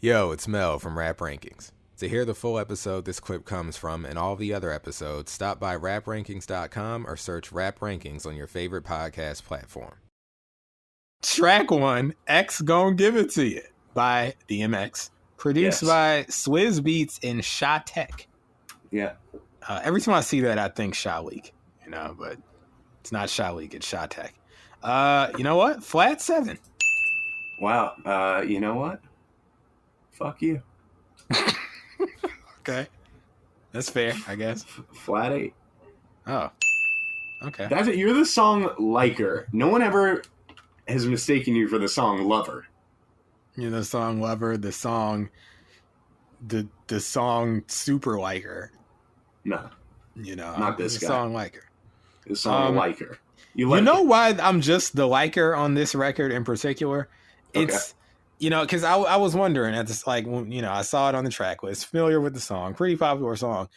Yo, it's Mel from Rap Rankings. To hear the full episode this clip comes from and all the other episodes, stop by raprankings.com or search Rap Rankings on your favorite podcast platform. Track 1, X Gon' Give It To You by DMX. Produced by Swizz Beatz and Sha Tech. Yeah. Every time I see that, I think Shalik, but it's not Shalik, it's Sha Tech. You know what? Flat 7. Wow. You know what? Fuck you. Okay. That's fair, I guess. Flat 8. Oh. Okay. That's it. You're the song liker. No one ever has mistaken you for the song lover. You're the song lover, the song super liker. No. Not this guy. The song liker. The song liker. You know why I'm just the liker on this record in particular? It's because I was wondering at this, like, when, I saw it on the track list, familiar with the song, pretty popular song.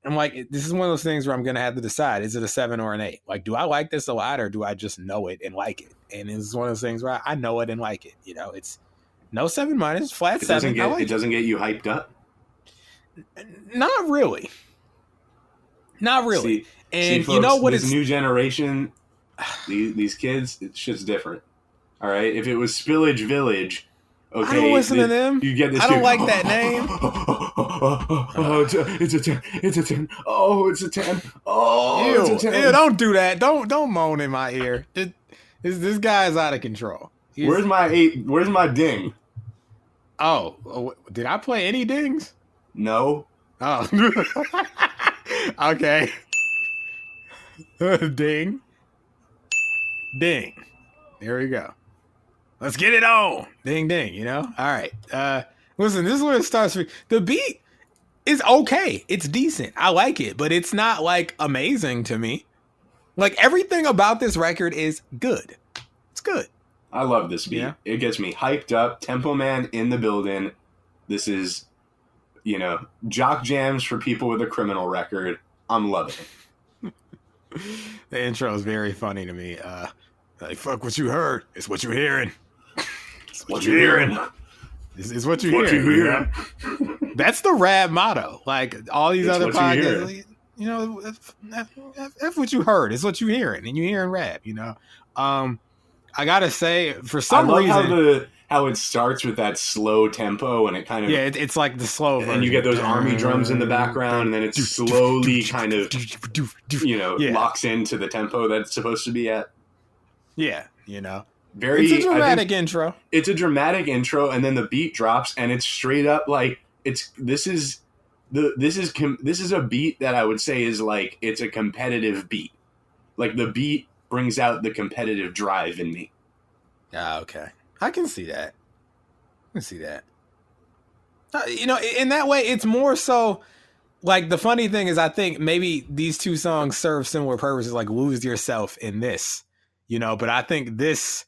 I'm like, this is one of those things where I'm going to have to decide, is it a 7 or an 8? Like, do I like this a lot or do I just know it and like it? And it's one of those things where I know it and like it. It's no 7-, flat 7. It doesn't get you hyped up? Not really. Not really. See, folks, you know what? This new generation, these kids, shit's different. All right? If it was Spillage Village... Okay, I don't listen to them. You get this. I don't like that name. It's a 10. It's a 10. Oh, it's a 10. Oh, ew, it's a 10. Ew, don't do that. Don't moan in my ear. This guy's out of control. Where's my 8? Where's my ding? Oh, did I play any dings? No. Oh, okay. Ding. There we go. Let's get it on. Ding, ding, All right. Listen, this is where it starts. The beat is okay. It's decent. I like it, but it's not, like, amazing to me. Like, everything about this record is good. It's good. I love this beat. Yeah. It gets me hyped up. Tempo Man in the building. This is, jock jams for people with a criminal record. I'm loving it. The intro is very funny to me. Like, fuck what you heard. It's what you're hearing. What you hearing? This is what you hear. That's the rap motto. Like all these other podcasts, that's what you heard. It's what you hearing, and you hearing rap. I gotta say, for some reason, how it starts with that slow tempo, and it kind of it's like the slow version. And you get those army drums in the background, and then it slowly kind of locks into the tempo that it's supposed to be at. Yeah, Very, it's a dramatic intro. It's a dramatic intro, and then the beat drops, and it's straight up like this is a beat that I would say is like it's a competitive beat. Like the beat brings out the competitive drive in me. Ah, okay, I can see that. In that way, it's more so. Like the funny thing is, I think maybe these two songs serve similar purposes. Like "Lose Yourself" in this, but I think this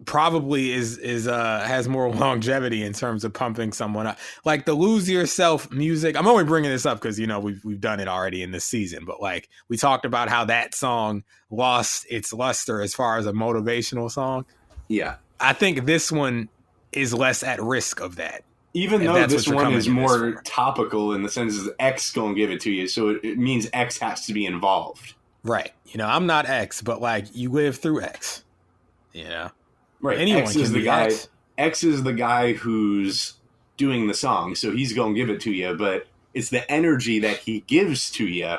probably is has more longevity in terms of pumping someone up. Like the "Lose Yourself" music. I'm only bringing this up because we've done it already in this season, but like we talked about how that song lost its luster as far as a motivational song. Yeah, I think this one is less at risk of that. Even though this one is more topical in the sense that X gonna give it to you, so it means X has to be involved. Right. I'm not X, but like you live through X. Right. Anyone X is can the be guy. X. X is the guy who's doing the song, so he's gonna give it to you. But it's the energy that he gives to you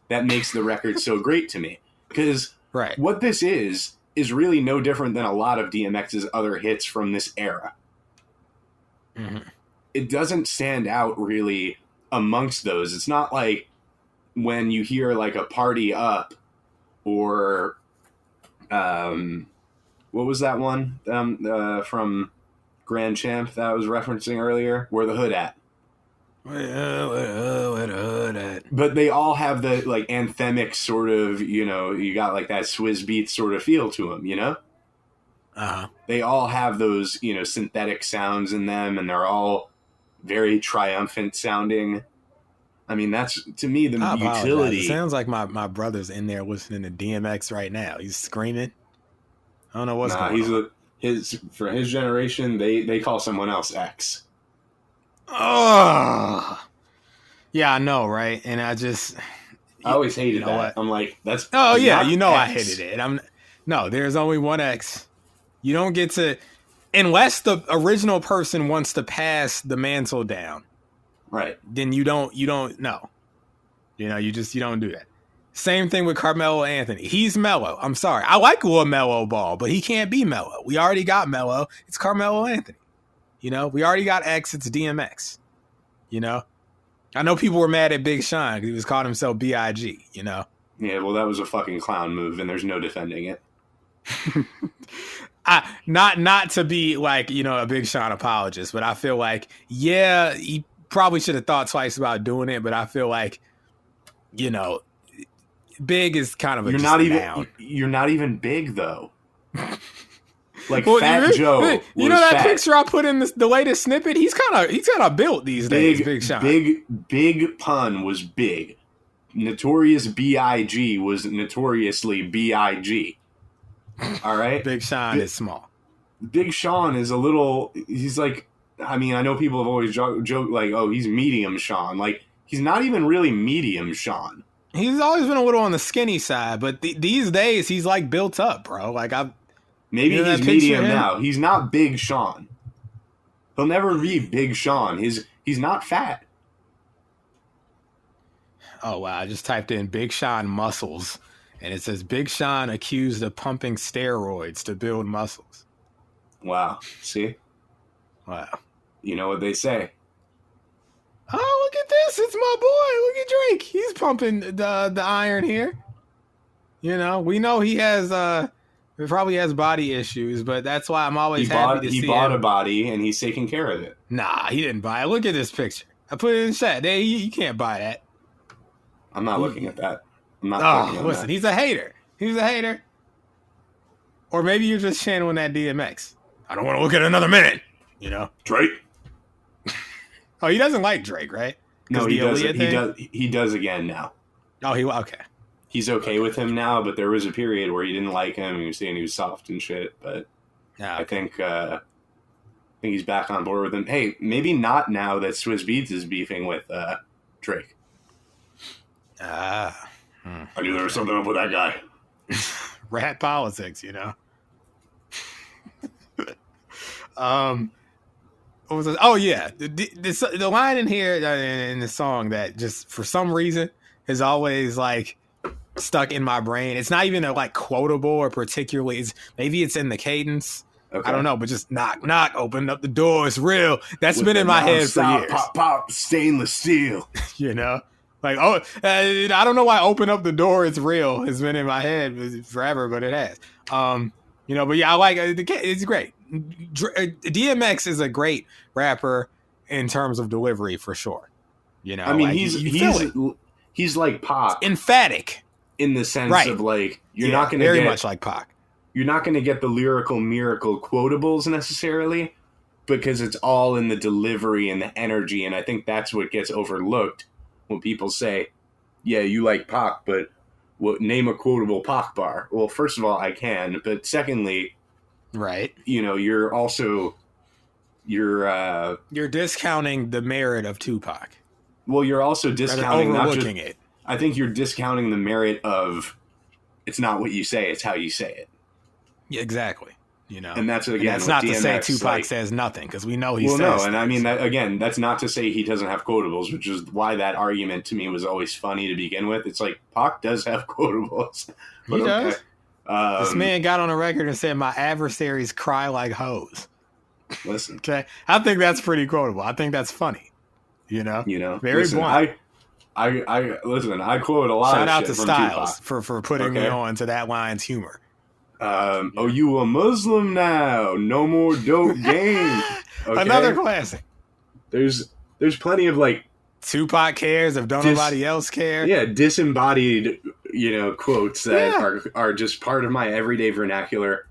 that makes the record so great to me. Because what this is really no different than a lot of DMX's other hits from this era. Mm-hmm. It doesn't stand out really amongst those. It's not like when you hear like a Party Up or what was that one from Grand Champ that I was referencing earlier? Where the Hood At? Where the hood at? But they all have the like anthemic sort of, you got like that Swizz Beatz sort of feel to them, Uh-huh. They all have those, synthetic sounds in them, and they're all very triumphant sounding. I mean, that's, to me, the utility. It sounds like my brother's in there listening to DMX right now. He's screaming. I don't know what's going on. For his generation, they call someone else X. Oh, yeah, I know, right? And I always hated that. What? I'm like, that's yeah, X. I hated it. There's only one X. You don't get to, unless the original person wants to pass the mantle down. Right. Then you don't know. You don't do that. Same thing with Carmelo Anthony. He's mellow. I'm sorry. I like LaMelo Ball, but he can't be mellow. We already got mellow. It's Carmelo Anthony. We already got X. It's DMX. I know people were mad at Big Sean because he was calling himself B.I.G., Yeah, well, that was a fucking clown move, and there's no defending it. Not to be like, a Big Sean apologist, but I feel like, yeah, he probably should have thought twice about doing it, but I feel like, Big is kind of a You're not even big though. Like Fat Joe. That picture I put in the latest snippet. He's kind of built these days. Big Sean. Big Pun was big. Notorious B.I.G. was notoriously B.I.G. All right. Big Sean is small. Big Sean is a little. He's like. I mean, I know people have always joked like, "Oh, he's medium Sean." Like, he's not even really medium Sean. He's always been a little on the skinny side, but these days he's like built up, bro. Like maybe he's medium now. He's not Big Sean. He'll never be Big Sean. He's not fat. Oh wow! I just typed in Big Sean muscles, and it says Big Sean accused of pumping steroids to build muscles. Wow! See? Wow! You know what they say. Oh, look at this. It's my boy. Look at Drake. He's pumping the iron here. We know he probably has body issues, but that's why I'm always happy to see him. He bought a body, and he's taking care of it. Nah, he didn't buy it. Look at this picture. I put it in the chat. You can't buy that. I'm not looking at that. I'm not looking at that. He's a hater. He's a hater. Or maybe you're just channeling that DMX. I don't want to look at another minute. Drake. Oh, he doesn't like Drake, right? No, he does. He does again now. Oh, okay. He's okay with him now, but there was a period where he didn't like him. He was saying he was soft and shit. But I think he's back on board with him. Hey, maybe not now that Swizz Beatz is beefing with Drake. I knew there was something up with that guy. Rat politics, What was it? Oh yeah, the line in here in the song that just for some reason is always like stuck in my brain. It's not even like quotable or particularly. Maybe it's in the cadence. Okay. I don't know, but just knock, knock, open up the door. It's real. That's been in my head for years. Pop, pop, stainless steel. Like, I don't know why open up the door. It's real. It's been in my head forever, but it has. But yeah, I like it. It's great. DMX is a great rapper in terms of delivery for sure. I mean, he's like Pac, it's emphatic in the sense of like you're not going to very much like Pac. You're not going to get the lyrical miracle quotables necessarily because it's all in the delivery and the energy, and I think that's what gets overlooked when people say, "Yeah, you like Pac, but name a quotable Pac bar." Well, first of all, I can, but secondly. Right. You're also you're discounting the merit of Tupac. Well, you're also discounting overlooking it. I think you're discounting the merit of it's not what you say, it's how you say it. Yeah, exactly. And that's again. That's not DMX, to say Tupac says nothing because we know he says. Well, no, and I mean that's not to say he doesn't have quotables, which is why that argument to me was always funny to begin with. It's like Pac does have quotables. He does. This man got on a record and said, "My adversaries cry like hoes." Listen, okay, I think that's pretty quotable. I think that's funny. Very blunt. I listen. I quote a lot. Shout out of shit to from Styles Tupac. for putting me on to that line's humor. Oh, you a Muslim now? No more dope game. Okay? Another classic. There's plenty of like Tupac cares if don't nobody else care. Yeah, disembodied, quotes that are just part of my everyday vernacular.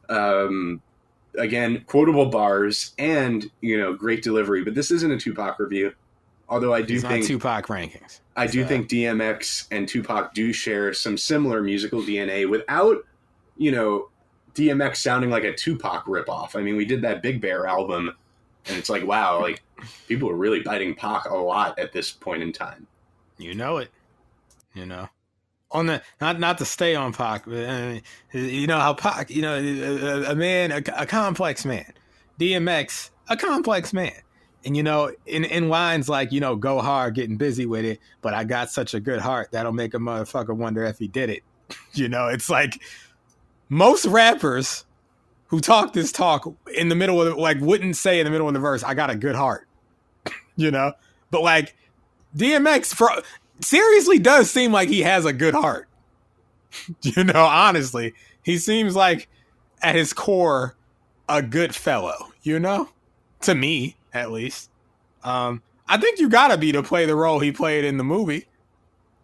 Again, quotable bars and great delivery. But this isn't a Tupac review. Although I do think Tupac rankings. I do think DMX and Tupac do share some similar musical DNA without, DMX sounding like a Tupac ripoff. I mean, we did that Big Bear album, and it's like, wow, like people are really biting Pac a lot at this point in time. You know it. You know, on the not to stay on Pac, but you know how Pac, you know, a complex man. DMX, a complex man. And, you know, in lines like, you know, go hard, getting busy with it, but I got such a good heart that'll make a motherfucker wonder if he did it. You know, it's like most rappers who talk this talk in the middle of, like, wouldn't say in the middle of the verse, I got a good heart, you know? But, like, DMX seriously does seem like he has a good heart. You know, honestly, he seems like at his core a good fellow, you know, to me. At least, I think you gotta be to play the role he played in the movie.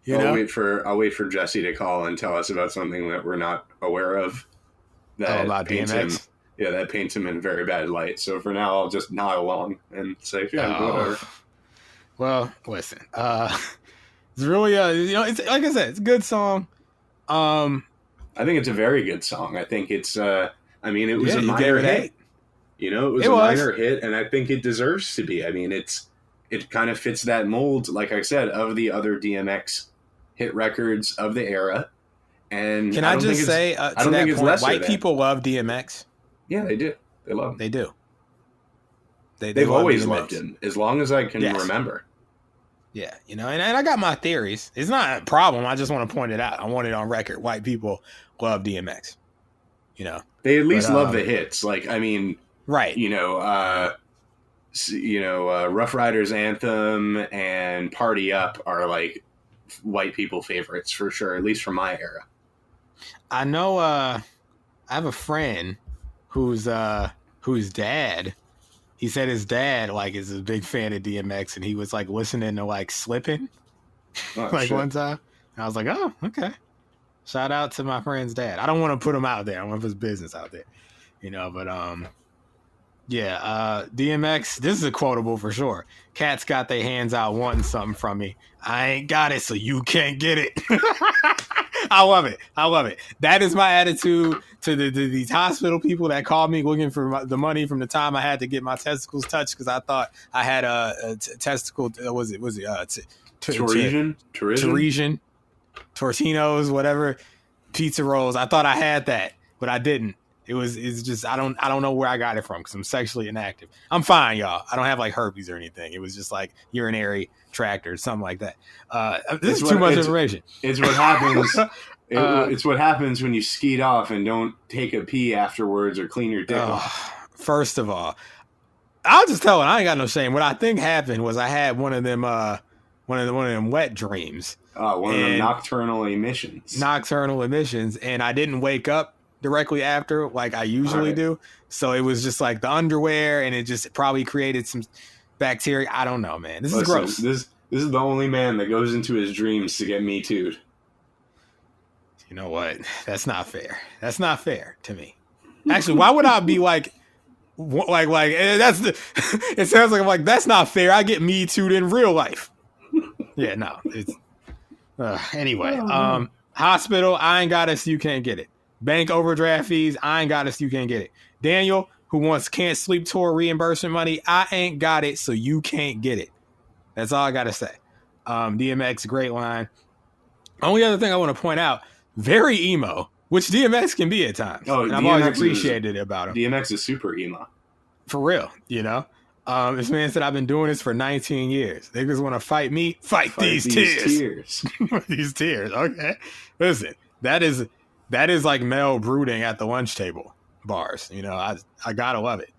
I'll wait for Jesse to call and tell us about something that we're not aware of. That about paints DMX? that paints him in very bad light. So for now, I'll just nod along and say, yeah, whatever. Well, listen, it's really you know, it's like I said, it's a good song. I think it's a very good song. I think it's I mean, it was a minor hit. You know, it was a minor hit, and I think it deserves to be. I mean, it kind of fits that mold, like I said, of the other DMX hit records of the era. And can I just say, to that point, white people love DMX. Yeah, they do. They love him. They do. They've always loved him, as long as I can remember. Yeah, you know, and I got my theories. It's not a problem. I just want to point it out. I want it on record. White people love DMX. You know, they at least love the hits. Like, I mean. Right. You know, Rough Riders Anthem and Party Up are like white people favorites for sure, at least from my era. I know I have a friend whose dad, he said his dad like is a big fan of DMX, and he was like listening to like Slippin' one time. And I was like, oh, okay. Shout out to my friend's dad. I don't want to put him out there. I want his business out there. You know, but yeah, DMX, this is a quotable for sure. Cats got their hands out wanting something from me. I ain't got it, so you can't get it. I love it. I love it. That is my attitude to these hospital people that called me looking for the money from the time I had to get my testicles touched because I thought I had a testicle. Was it Torresian? Tortinos, whatever, pizza rolls. I thought I had that, but I didn't. It's just I don't know where I got it from because I'm sexually inactive. I'm fine, y'all. I don't have like herpes or anything. It was just like urinary tract or something like that. This is too much information. It's what happens. It's what happens when you skeet off and don't take a pee afterwards or clean your dick off. First of all, I'll just tell it. I ain't got no shame. What I think happened was I had one of them wet dreams. One of them nocturnal emissions. And I didn't wake up directly after like I usually do. So it was just like the underwear, and it just probably created some bacteria. I don't know, man. This is gross. This is the only man that goes into his dreams to get Me Too'd. You know what? That's not fair. That's not fair to me. Actually, why would I be like that's the it sounds like I'm like, that's not fair. I get Me Too'd in real life. Yeah, no. It's anyway, hospital, I ain't got it, so you can't get it. Bank overdraft fees, I ain't got it, so you can't get it. Daniel, who wants Can't Sleep Tour reimbursement money, I ain't got it, so you can't get it. That's all I got to say. DMX, great line. Only other thing I want to point out, very emo, which DMX can be at times. Oh, and I've always appreciated it about him. DMX is super emo. For real, you know? This man said, I've been doing this for 19 years. Niggas want to fight me? Fight these tears. These tears, okay. Listen, that is like Mel brooding at the lunch table bars. You know, I gotta love it.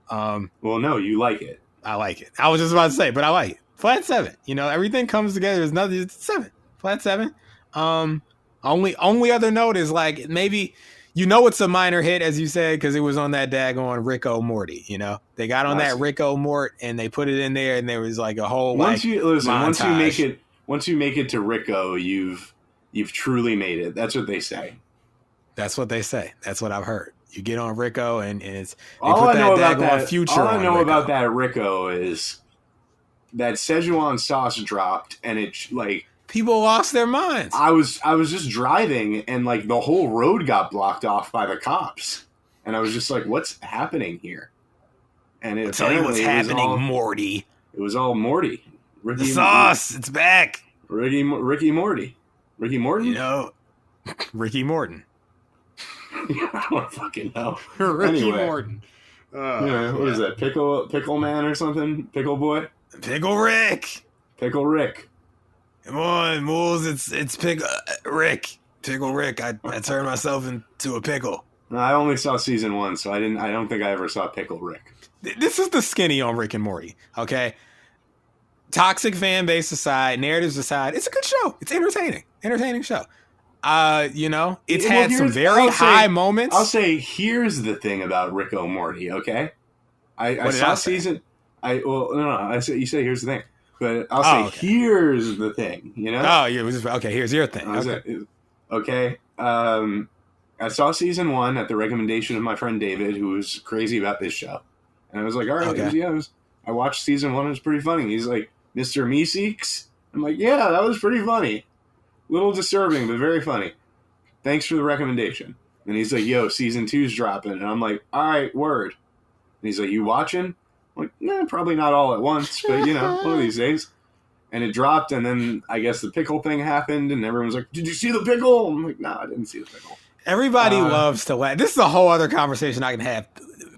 Well, no, you like it. I like it. I was just about to say, but I like it. Flat 7. You know, everything comes together. There's nothing. It's 7. Flat 7. Only other note is like maybe, you know, it's a minor hit, as you said, because it was on that daggone Rico Morty. You know, they got on that Rico Mort and they put it in there, and there was like a whole once you make it to Rico, you've truly made it. That's what they say. That's what they say. That's what I've heard. You get on Rico and it's all I know about that. Future all I know about that Rico is that Szechuan sauce dropped, and it like People lost their minds. I was just driving, and like the whole road got blocked off by the cops, and I was just like, "What's happening here?" And I'll tell you what's happening, Morty. It was all Morty. The sauce, it's back. Ricky Morty. Ricky Morton? You know, Ricky Morton. I don't fucking know. Ricky Morton. What is that? Pickle Man or something? Pickle Boy? Pickle Rick. Pickle Rick. Come on, Moulz. It's Pickle Rick. Pickle Rick. I turned myself into a pickle. No, I only saw season 1, so I don't think I ever saw Pickle Rick. This is the skinny on Rick and Morty, okay? Toxic fan base aside, narratives aside, it's a good show. It's entertaining show. It's had some very high moments. I'll say, here's the thing about Rick and Morty, okay? I saw season. I say you say here's the thing, but I'll say here's the thing. You know? Oh, yeah. Okay. Here's your thing. Okay. I saw season 1 at the recommendation of my friend David, who was crazy about this show, and I was like, all right, I watched season 1. It was pretty funny. He's like, Mr. Meeseeks? I'm like, yeah, that was pretty funny. Little disturbing, but very funny. Thanks for the recommendation. And he's like, yo, season 2's dropping. And I'm like, all right, word. And he's like, you watching? I'm like, nah, probably not all at once, but, one of these days. And it dropped, and then I guess the pickle thing happened, and everyone's like, did you see the pickle? I'm like, no, I didn't see the pickle. Everybody loves to laugh. This is a whole other conversation I can have.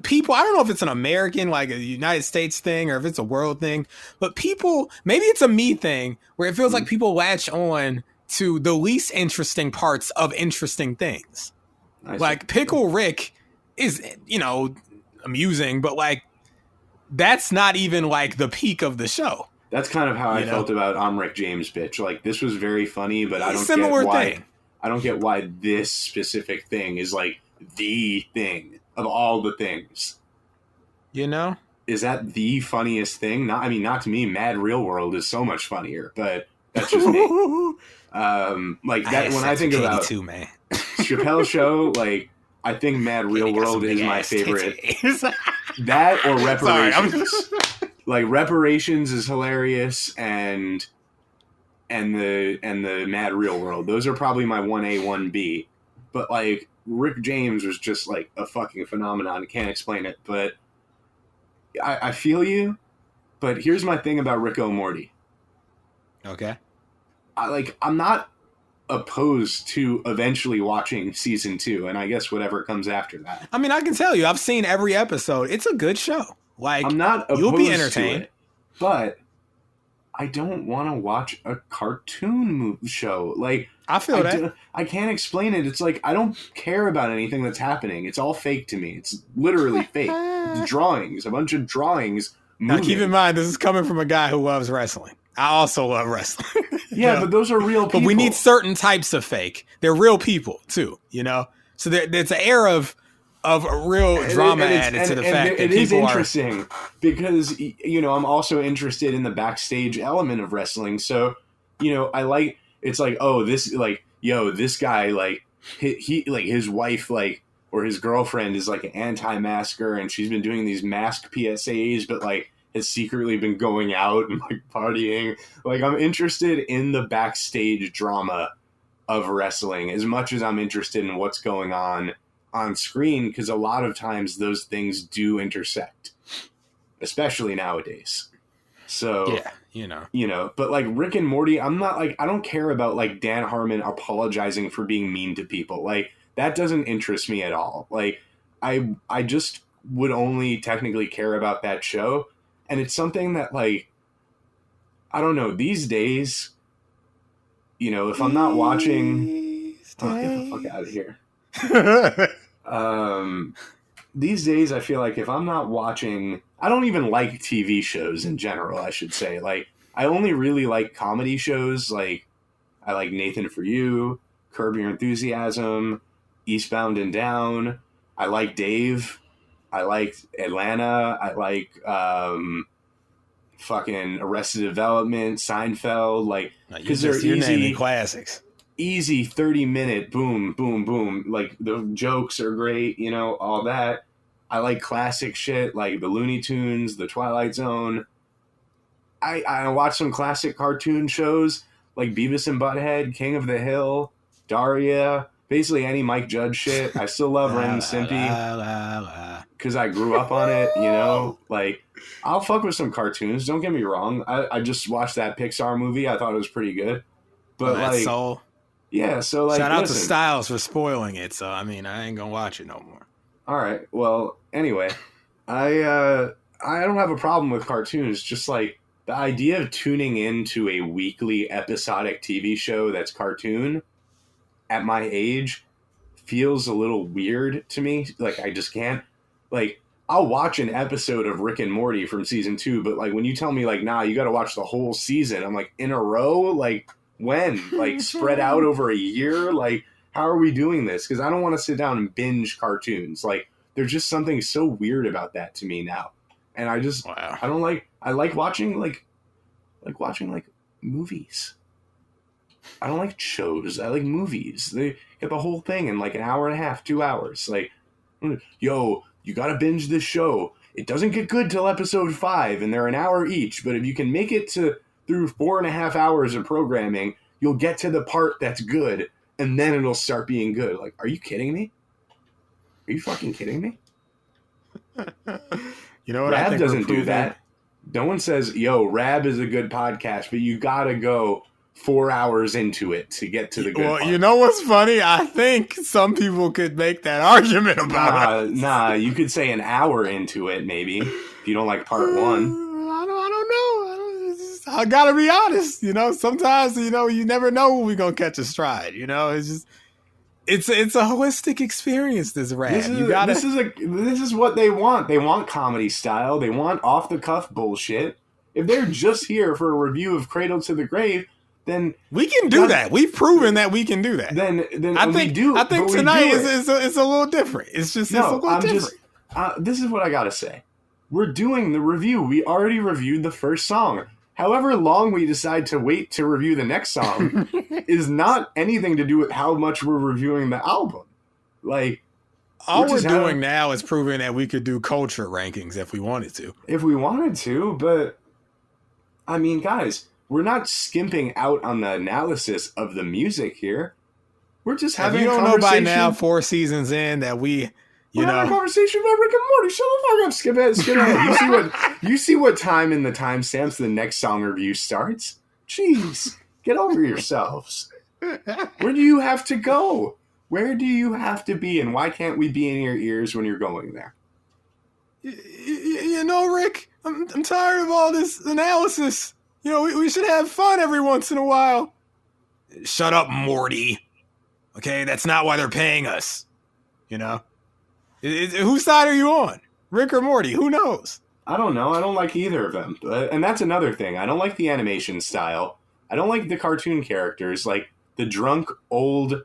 People, I don't know if it's an American, like a United States thing, or if it's a world thing, but people, maybe it's a me thing, where it feels like people latch on to the least interesting parts of interesting things. Like Pickle Rick is, amusing, but like that's not even like the peak of the show. That's kind of how I felt about I'm Rick James, bitch. Like this was very funny, but I don't get why this specific thing is like the thing of all the things. Is that the funniest thing? Not to me. Mad Real World is so much funnier, but that's just me. When I think about Chappelle's Show, like I think Mad Real World is my favorite. That or Reparations. Like Reparations is hilarious, and the Mad Real World. Those are probably my 1A, 1B. But like Rick James was just like a fucking phenomenon. I can't explain it, but I feel you. But here's my thing about Rick and Morty. Okay. I'm not opposed to eventually watching season 2, and I guess whatever comes after that. I mean, I can tell you, I've seen every episode. It's a good show. Like, I'm not opposed you'll be entertained, to it, but I don't want to watch a cartoon show. Like, I feel that. I can't explain it. It's like I don't care about anything that's happening. It's all fake to me. It's literally fake. It's drawings, a bunch of drawings. Now, keep in mind, this is coming from a guy who loves wrestling. I also love wrestling. Yeah, but those are real people. But we need certain types of fake. They're real people too, So there's an air of real drama added to the fact that it is interesting because I'm also interested in the backstage element of wrestling. So I like it's like this guy like he like his wife like or his girlfriend is like an anti-masker and she's been doing these mask PSAs, but like has secretly been going out and like partying. Like I'm interested in the backstage drama of wrestling as much as I'm interested in what's going on screen, because a lot of times those things do intersect, especially nowadays. So yeah, but like Rick and Morty, I'm not like, I don't care about like Dan Harmon apologizing for being mean to people. Like that doesn't interest me at all. Like I just would only technically care about that show. And it's something that like, I don't know, these days, if I'm not watching, get the fuck out of here. These days I feel like if I'm not watching, I don't even like TV shows in general, I should say. Like I only really like comedy shows. Like I like Nathan For You, Curb Your Enthusiasm, Eastbound and Down. I like Dave. I like Atlanta. I like fucking Arrested Development, Seinfeld. Like because they're easy classics. Easy 30-minute boom, boom, boom. Like the jokes are great, all that. I like classic shit like the Looney Tunes, the Twilight Zone. I watch some classic cartoon shows, like Beavis and Butthead, King of the Hill, Daria, basically any Mike Judge shit. I still love Ren and Stimpy because I grew up on it, you know? Like, I'll fuck with some cartoons. Don't get me wrong. I just watched that Pixar movie. I thought it was pretty good. But like, Soul. Yeah, so like, shout out to Styles for spoiling it. So I mean, I ain't gonna watch it no more. All right. Well, anyway, I don't have a problem with cartoons. Just like the idea of tuning into a weekly episodic TV show that's cartoon at my age feels a little weird to me. Like, I just can't. Like, I'll watch an episode of Rick and Morty from season 2, but like when you tell me like, nah, you got to watch the whole season, I'm like, in a row? Like, when? Like, spread out over a year? Like, how are we doing this? Because I don't want to sit down and binge cartoons. Like, there's just something so weird about that to me now. And I just, wow. I like watching movies. I don't like shows. I like movies. They get the whole thing in like an hour and a half, 2 hours. Like, yo, you got to binge this show. It doesn't get good till episode 5, and they're an hour each. But if you can make it through 4.5 hours of programming, you'll get to the part that's good, and then it'll start being good. Like, are you kidding me? Are you fucking kidding me? You know what? Rab doesn't do that. No one says, yo, Rab is a good podcast, but you got to go 4 hours into it to get to the good part. You know what's funny? I think some people could make that argument about it. Nah, you could say an hour into it, maybe, if you don't like part 1. I don't know. I gotta be honest. You know, sometimes, you know, you never know when we're gonna catch a stride. You know, it's just, it's a holistic experience, this Rap. This is what they want. They want comedy style. They want off the cuff bullshit. If they're just here for a review of Cradle to the Grave, then we can do that. We've proven that we can do that. Then I think tonight is a little different. It's just a little different. This is what I gotta say. We're doing the review. We already reviewed the first song. However long we decide to wait to review the next song is not anything to do with how much we're reviewing the album. Like, all we're doing now is proving that we could do culture rankings if we wanted to. If we wanted to, but I mean, guys, we're not skimping out on the analysis of the music here. We're just having a conversation. You don't know by now, 4 seasons in, that we're having a conversation about Rick and Morty. Shut the fuck up. Skip ahead. You see what time in the timestamps the next song review starts? Jeez, get over yourselves. Where do you have to go? Where do you have to be, and why can't we be in your ears when you're going there? You know, Rick, I'm tired of all this analysis. You know, we should have fun every once in a while. Shut up, Morty. Okay, that's not why they're paying us. You know? Whose side are you on? Rick or Morty? Who knows? I don't know. I don't like either of them. And that's another thing. I don't like the animation style. I don't like the cartoon characters. Like the drunk old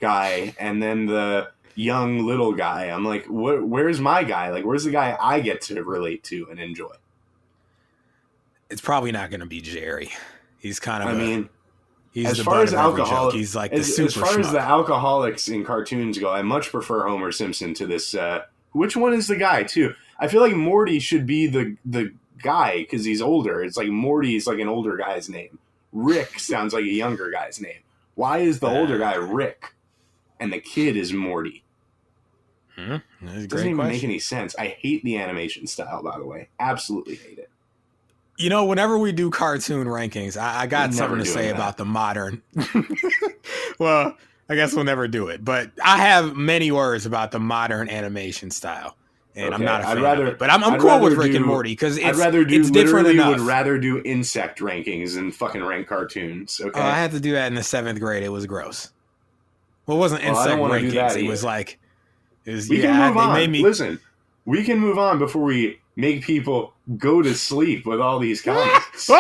guy and then the young little guy. I'm like, where's my guy? Like, where's the guy I get to relate to and enjoy? It's probably not going to be Jerry. He's kind of he's as far as alcoholic, he's like the super as far as the alcoholics in cartoons go, I much prefer Homer Simpson to this. Which one is the guy too? I feel like Morty should be the guy because he's older. It's like Morty's like an older guy's name. Rick sounds like a younger guy's name. Why is the older guy Rick and the kid is Morty? It doesn't even make any sense. I hate the animation style, by the way. Absolutely hate it. You know, whenever we do cartoon rankings, I got something to say about the modern. Well, I guess we'll never do it, but I have many words about the modern animation style, and I'm not a fan of it. But I'm cool with Rick and Morty because it's different enough. Would rather do insect rankings than fucking rank cartoons. Okay, I had to do that in the 7th grade. It was gross. Well, it wasn't insect rankings. It was like, we can move on. Listen, we can move on before we make people go to sleep with all these comments.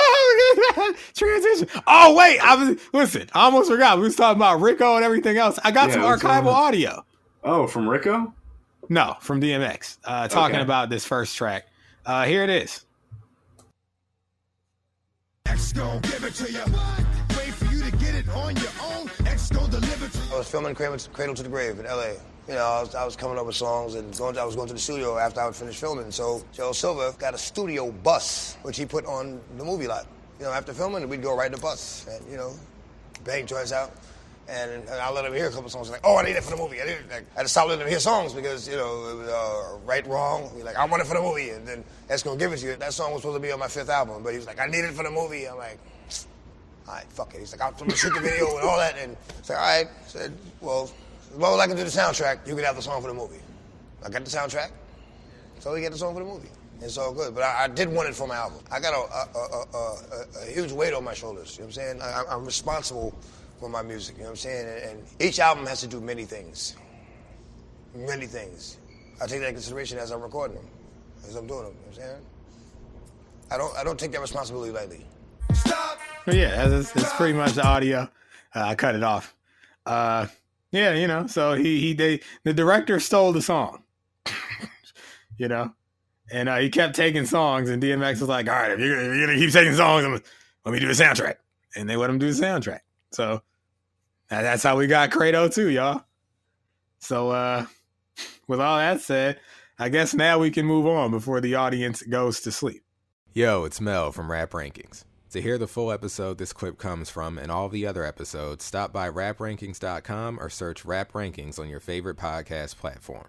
Transition. Oh, wait. I almost forgot. We was talking about Rico and everything else. I got some archival audio. Oh, from Rico? No, from DMX. Talking about this first track. Here it is. X gon' give it to you. Wait for you to get it on your own. X gon' deliver to you. I was filming Cradle to the Grave in L.A. You know, I was coming up with songs and I was going to the studio after I would finish filming. So Joe Silver got a studio bus, which he put on the movie lot. You know, after filming, we'd go ride the bus. And, you know, bang joints out. And I let him hear a couple songs. Like, oh, I need it for the movie. I had to stop letting him hear songs because, it was right, wrong. He's like, I want it for the movie. And then that's going to give it to you. That song was supposed to be on my 5th album. But he was like, I need it for the movie. I'm like, all right, fuck it. He's like, I'm going to shoot the video and all that. And it's like, all right. I said, well, as long as I can do the soundtrack, you can have the song for the movie. I got the soundtrack, so we get the song for the movie. It's all good. But I did want it for my album. I got a huge weight on my shoulders. You know what I'm saying? I'm responsible for my music, you know what I'm saying? And each album has to do many things. Many things. I take that into consideration as I'm recording them, as I'm doing them, you know what I'm saying? I don't take that responsibility lightly. Stop! Yeah, it's pretty much the audio. I cut it off. Yeah, so the director stole the song, and he kept taking songs, and DMX was like, all right, if you're going to keep taking songs, let me do the soundtrack. And they let him do the soundtrack. So that's how we got Cradle too, y'all. So with all that said, I guess now we can move on before the audience goes to sleep. Yo, it's Mel from Rap Rankings. To hear the full episode this clip comes from and all the other episodes, stop by raprankings.com or search Rap Rankings on your favorite podcast platform.